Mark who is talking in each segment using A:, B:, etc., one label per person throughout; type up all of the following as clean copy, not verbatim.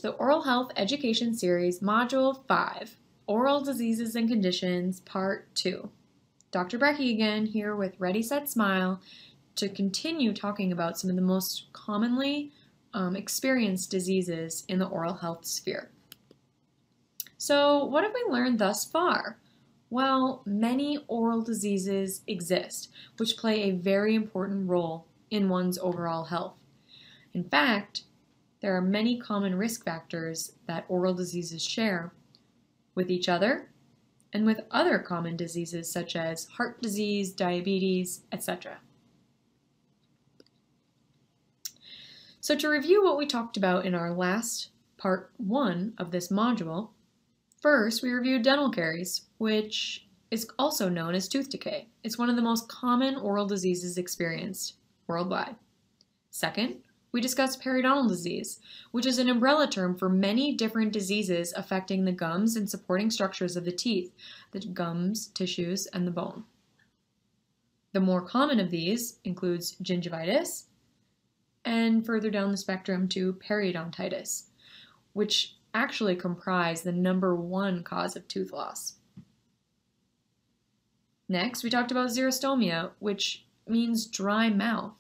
A: to the Oral Health Education Series, Module 5, Oral Diseases and Conditions, Part 2. Dr. Brecky again, here with Ready, Set, Smile, to continue talking about some of the most commonly experienced diseases in the oral health sphere. So, what have we learned thus far? Well, many oral diseases exist, which play a very important role in one's overall health. In fact, there are many common risk factors that oral diseases share with each other and with other common diseases such as heart disease, diabetes, etc. So to review what we talked about in our last part 1 of this module, first we reviewed dental caries, which is also known as tooth decay. It's one of the most common oral diseases experienced worldwide. Second, we discussed periodontal disease, which is an umbrella term for many different diseases affecting the gums and supporting structures of the teeth, the gums, tissues, and the bone. The more common of these includes gingivitis, and further down the spectrum to periodontitis, which actually comprise the #1 cause of tooth loss. Next, we talked about xerostomia, which means dry mouth.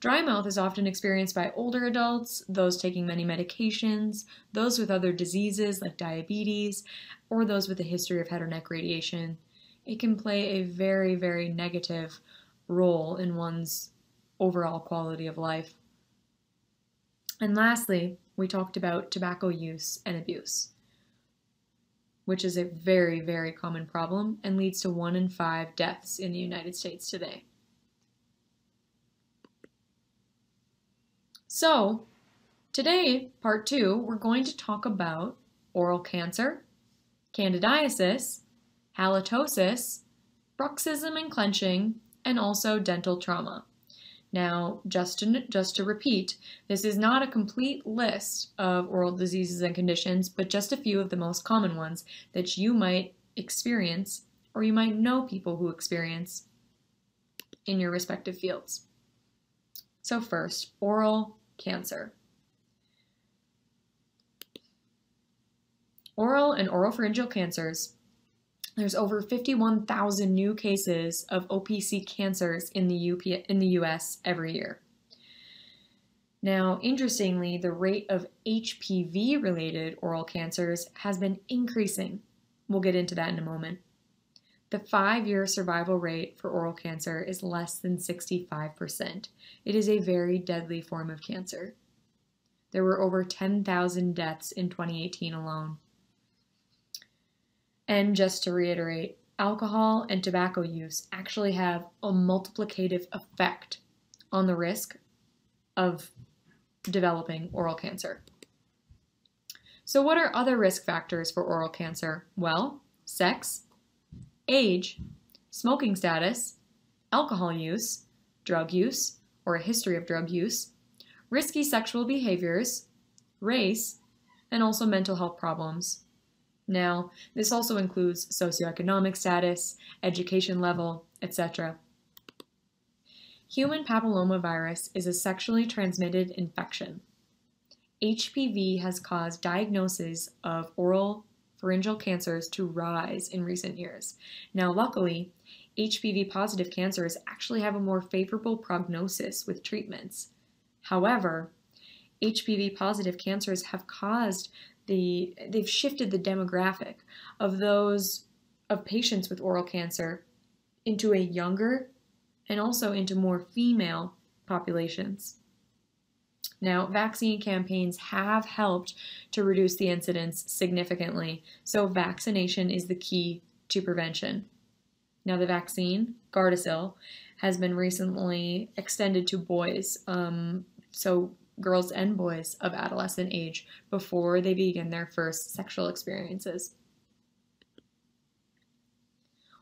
A: Dry mouth is often experienced by older adults, those taking many medications, those with other diseases like diabetes, or those with a history of head or neck radiation. It can play a very, very negative role in one's overall quality of life. And lastly, we talked about tobacco use and abuse, which is a very, very common problem and leads to 1 in 5 deaths in the United States today. So, today, part 2, we're going to talk about oral cancer, candidiasis, halitosis, bruxism and clenching, and also dental trauma. Now, just to repeat, this is not a complete list of oral diseases and conditions, but just a few of the most common ones that you might experience or you might know people who experience in your respective fields. So first, oral cancer. Oral and oropharyngeal cancers. There's over 51,000 new cases of OPC cancers in the US every year. Now, interestingly, the rate of HPV-related oral cancers has been increasing. We'll get into that in a moment. The 5-year survival rate for oral cancer is less than 65%. It is a very deadly form of cancer. There were over 10,000 deaths in 2018 alone. And just to reiterate, alcohol and tobacco use actually have a multiplicative effect on the risk of developing oral cancer. So what are other risk factors for oral cancer? Well, sex, age, smoking status, alcohol use, drug use, or a history of drug use, risky sexual behaviors, race, and also mental health problems. Now, this also includes socioeconomic status, education level, etc. Human papillomavirus is a sexually transmitted infection. HPV has caused diagnosis of oral pharyngeal cancers to rise in recent years. Now, luckily, HPV-positive cancers actually have a more favorable prognosis with treatments. However, HPV-positive cancers have they've shifted the demographic of patients with oral cancer into a younger and also into more female populations. Now, vaccine campaigns have helped to reduce the incidence significantly, so vaccination is the key to prevention. Now, the vaccine, Gardasil, has been recently extended to boys, so girls and boys of adolescent age before they begin their first sexual experiences.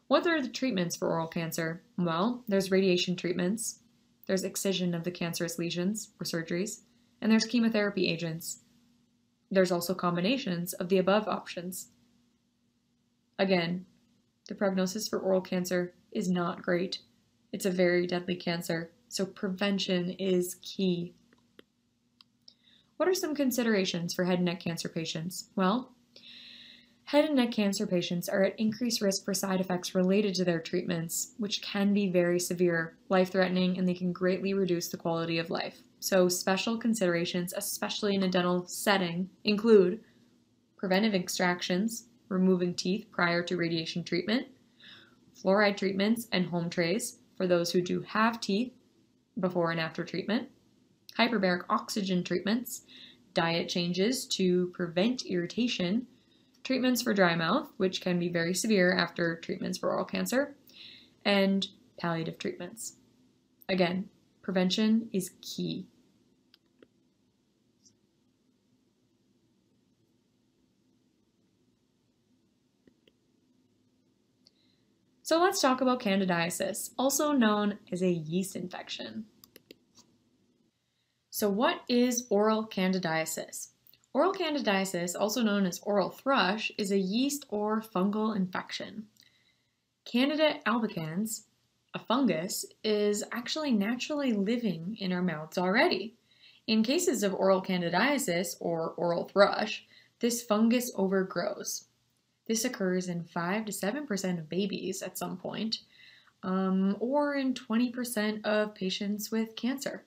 A: What are the treatments for oral cancer? Well, there's radiation treatments, there's excision of the cancerous lesions or surgeries, and there's chemotherapy agents. There's also combinations of the above options. Again, the prognosis for oral cancer is not great. It's a very deadly cancer, so prevention is key. What are some considerations for head and neck cancer patients? Well, head and neck cancer patients are at increased risk for side effects related to their treatments, which can be very severe, life-threatening, and they can greatly reduce the quality of life. So special considerations, especially in a dental setting, include preventive extractions, removing teeth prior to radiation treatment, fluoride treatments and home trays for those who do have teeth before and after treatment, hyperbaric oxygen treatments, diet changes to prevent irritation, treatments for dry mouth, which can be very severe after treatments for oral cancer, and palliative treatments. Again, prevention is key. So let's talk about candidiasis, also known as a yeast infection. So what is oral candidiasis? Oral candidiasis, also known as oral thrush, is a yeast or fungal infection. Candida albicans, a fungus, is actually naturally living in our mouths already. In cases of oral candidiasis or oral thrush, this fungus overgrows. This occurs in 5 to 7% of babies at some point, or in 20% of patients with cancer.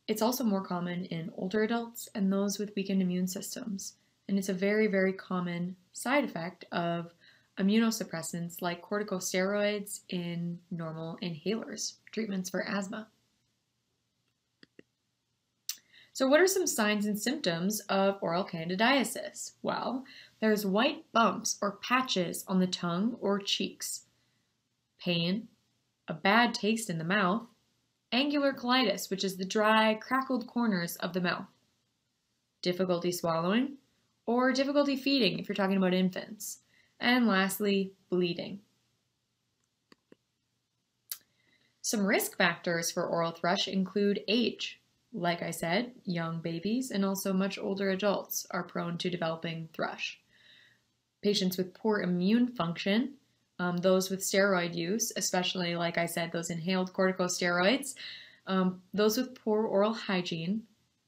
A: It's also more common in older adults and those with weakened immune systems, and it's a very, very common side effect of immunosuppressants like corticosteroids in normal inhalers, treatments for asthma. So what are some signs and symptoms of oral candidiasis? Well, there's white bumps or patches on the tongue or cheeks, pain, a bad taste in the mouth, angular colitis, which is the dry, crackled corners of the mouth, difficulty swallowing, or difficulty feeding if you're talking about infants, and lastly, bleeding. Some risk factors for oral thrush include age. Like I said, young babies and also much older adults are prone to developing thrush. Patients with poor immune function, those with steroid use, especially, like I said, those inhaled corticosteroids, those with poor oral hygiene,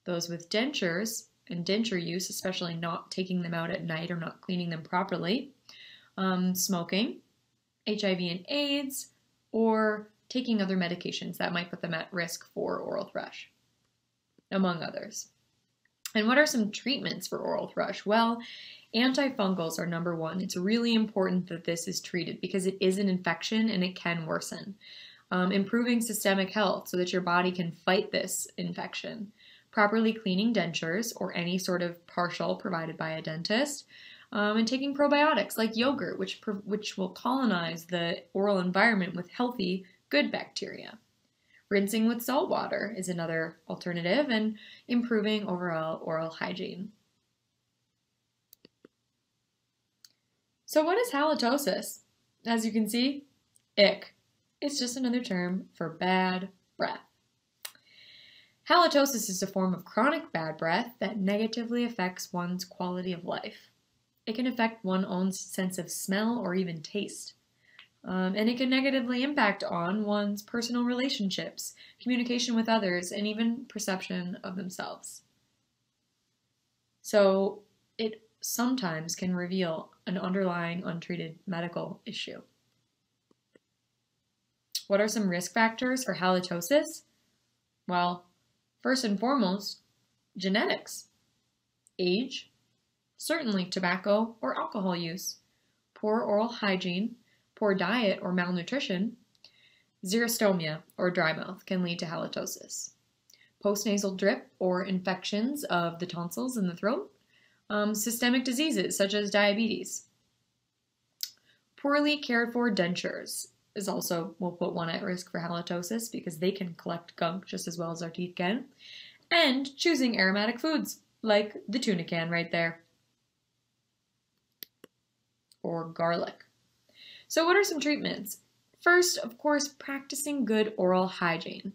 A: those with dentures and denture use, especially not taking them out at night or not cleaning them properly, smoking, HIV and AIDS, or taking other medications that might put them at risk for oral thrush, among others. And what are some treatments for oral thrush? Well, antifungals are number one. It's really important that this is treated because it is an infection and it can worsen. Improving systemic health so that your body can fight this infection. Properly cleaning dentures or any sort of partial provided by a dentist. And taking probiotics like yogurt, which will colonize the oral environment with healthy, good bacteria. Rinsing with salt water is another alternative, and improving overall oral hygiene. So what is halitosis? As you can see, ick. It's just another term for bad breath. Halitosis is a form of chronic bad breath that negatively affects one's quality of life. It can affect one's own sense of smell or even taste. And it can negatively impact on one's personal relationships, communication with others, and even perception of themselves. So it sometimes can reveal an underlying untreated medical issue. What are some risk factors for halitosis? Well, first and foremost, genetics, age, certainly tobacco or alcohol use, poor oral hygiene, poor diet or malnutrition, xerostomia or dry mouth can lead to halitosis. Postnasal drip or infections of the tonsils in the throat, systemic diseases such as diabetes. Poorly cared for dentures is also, will put one at risk for halitosis because they can collect gunk just as well as our teeth can. And choosing aromatic foods like the tuna can right there. Or garlic. So what are some treatments? First, of course, practicing good oral hygiene.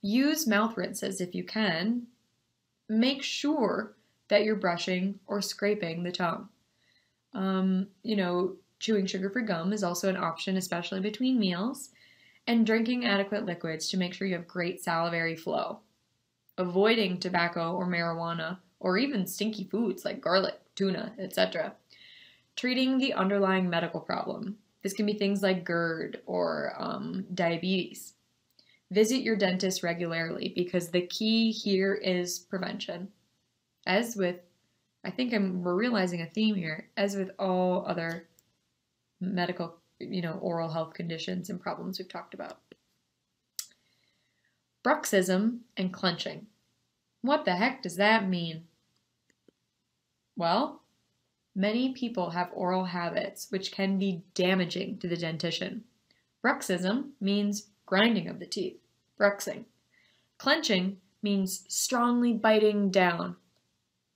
A: Use mouth rinses if you can. Make sure that you're brushing or scraping the tongue. Chewing sugar-free gum is also an option, especially between meals. And drinking adequate liquids to make sure you have great salivary flow. Avoiding tobacco or marijuana or even stinky foods like garlic, tuna, etc. Treating the underlying medical problem. This can be things like GERD or diabetes. Visit your dentist regularly because the key here is prevention. As with, I think we're realizing a theme here, as with all other medical, oral health conditions and problems we've talked about. Bruxism and clenching. What the heck does that mean? Well, many people have oral habits which can be damaging to the dentition. Bruxism means grinding of the teeth, bruxing. Clenching means strongly biting down.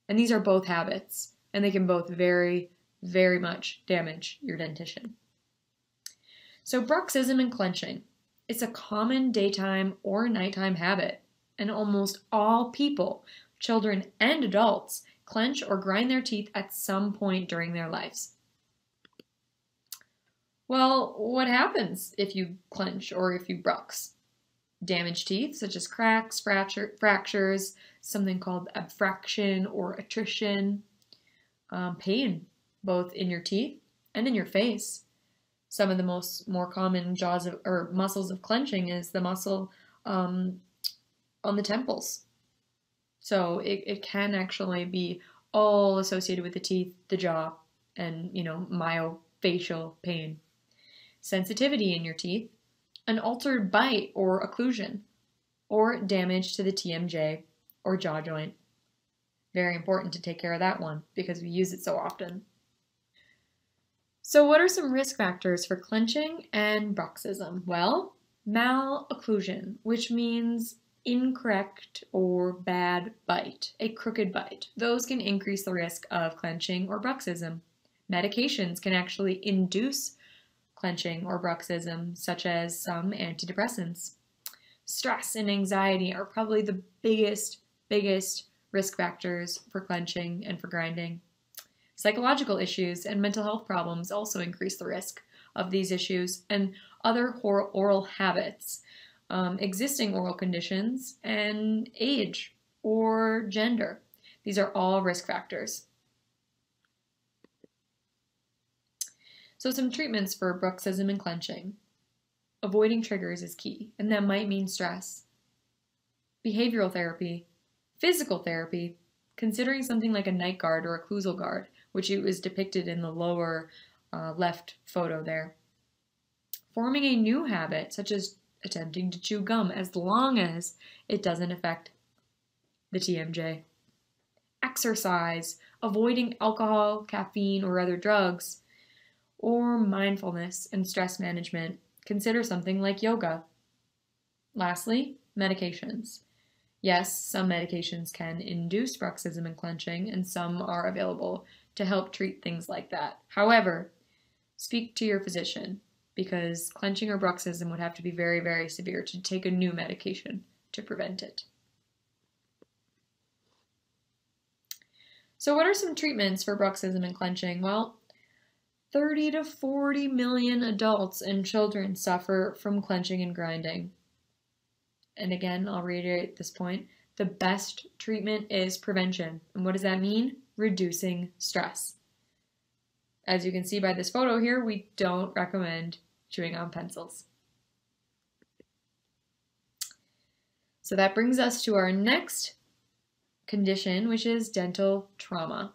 A: And these are both habits, and they can both very, very much damage your dentition. So bruxism and clenching. It's a common daytime or nighttime habit, and almost all people, children and adults, clench or grind their teeth at some point during their lives. Well, what happens if you clench or if you brux? Damaged teeth, such as cracks, fractures, something called abfraction or attrition, pain, both in your teeth and in your face. Some of the more common muscles of clenching is the muscle on the temples. So it can actually be all associated with the teeth, the jaw, and myofascial pain. Sensitivity in your teeth, an altered bite or occlusion, or damage to the TMJ or jaw joint. Very important to take care of that one because we use it so often. So what are some risk factors for clenching and bruxism? Well, malocclusion, which means incorrect or bad bite, a crooked bite. Those can increase the risk of clenching or bruxism. Medications can actually induce clenching or bruxism, such as some antidepressants. Stress and anxiety are probably the biggest risk factors for clenching and for grinding. Psychological issues and mental health problems also increase the risk of these issues, and other oral habits, existing oral conditions, and age or gender. These are all risk factors. So some treatments for bruxism and clenching. Avoiding triggers is key, and that might mean stress. Behavioral therapy, physical therapy, considering something like a night guard or a occlusal guard, which is depicted in the lower left photo there. Forming a new habit, such as attempting to chew gum, as long as it doesn't affect the TMJ. Exercise, avoiding alcohol, caffeine, or other drugs, or mindfulness and stress management. Consider something like yoga. Lastly, medications. Yes, some medications can induce bruxism and clenching, and some are available to help treat things like that. However, speak to your physician, because clenching or bruxism would have to be very, very severe to take a new medication to prevent it. So what are some treatments for bruxism and clenching? Well, 30 to 40 million adults and children suffer from clenching and grinding. And again, I'll reiterate this point. The best treatment is prevention. And what does that mean? Reducing stress. As you can see by this photo here, we don't recommend chewing on pencils. So that brings us to our next condition, which is dental trauma.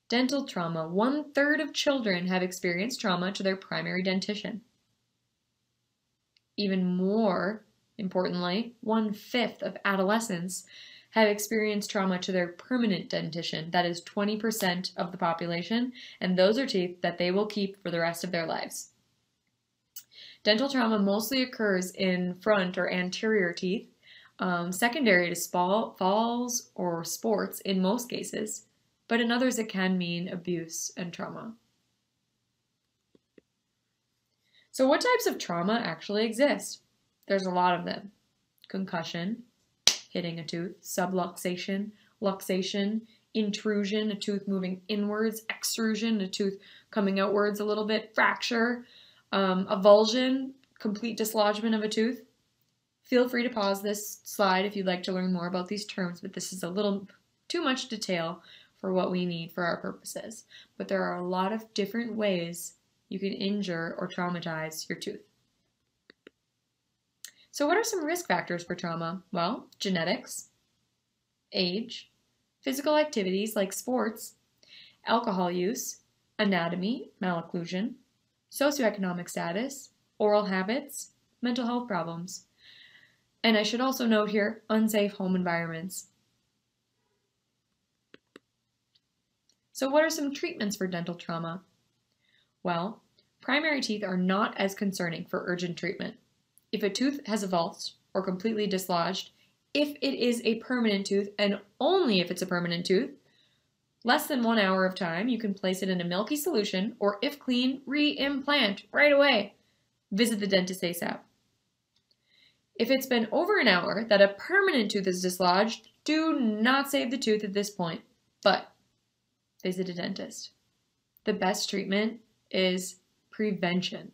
A: Dental trauma. 1/3 of children have experienced trauma to their primary dentition. Even more importantly, 1/5 of adolescents have experienced trauma to their permanent dentition. That is 20% of the population, and those are teeth that they will keep for the rest of their lives. Dental trauma mostly occurs in front or anterior teeth, secondary to falls or sports in most cases, but in others it can mean abuse and trauma. So what types of trauma actually exist? There's a lot of them. Concussion, hitting a tooth, subluxation, luxation, intrusion, a tooth moving inwards, extrusion, a tooth coming outwards a little bit, fracture, avulsion, complete dislodgement of a tooth, Feel free to pause this slide if you'd like to learn more about these terms, but this is a little too much detail for what we need for our purposes. But there are a lot of different ways you can injure or traumatize your tooth. So what are some risk factors for trauma? Well, genetics, age, physical activities like sports, alcohol use, anatomy, malocclusion, socioeconomic status, oral habits, mental health problems. And I should also note here, unsafe home environments. So what are some treatments for dental trauma? Well, primary teeth are not as concerning for urgent treatment. If a tooth has avulsed or completely dislodged, if it is a permanent tooth, and only if it's a permanent tooth, less than 1 hour of time, you can place it in a milky solution, or if clean, re-implant right away. Visit the dentist ASAP. If it's been over an hour that a permanent tooth is dislodged, do not save the tooth at this point, but visit a dentist. The best treatment is prevention.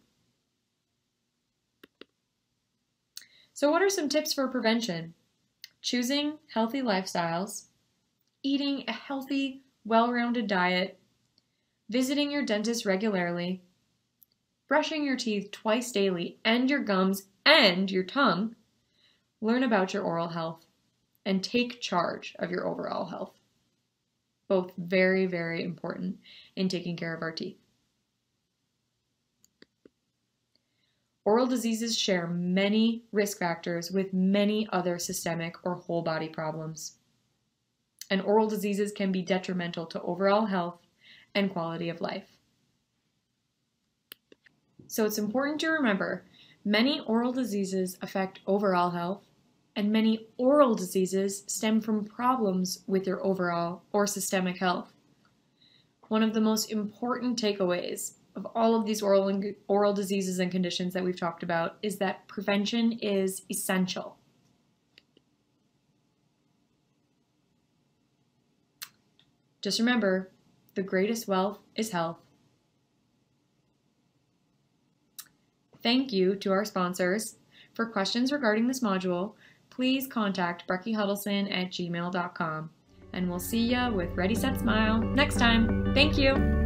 A: So what are some tips for prevention? Choosing healthy lifestyles, eating a healthy, well-rounded diet, visiting your dentist regularly, brushing your teeth twice daily, and your gums and your tongue, learn about your oral health, and take charge of your overall health. Both very, very important in taking care of our teeth. Oral diseases share many risk factors with many other systemic or whole body problems. And oral diseases can be detrimental to overall health and quality of life. So it's important to remember, many oral diseases affect overall health, and many oral diseases stem from problems with your overall or systemic health. One of the most important takeaways of all of these oral diseases and conditions that we've talked about is that prevention is essential. Just remember, the greatest wealth is health. Thank you to our sponsors. For questions regarding this module, please contact BruckyHuddleston@gmail.com. And we'll see ya with Ready, Set, Smile next time. Thank you.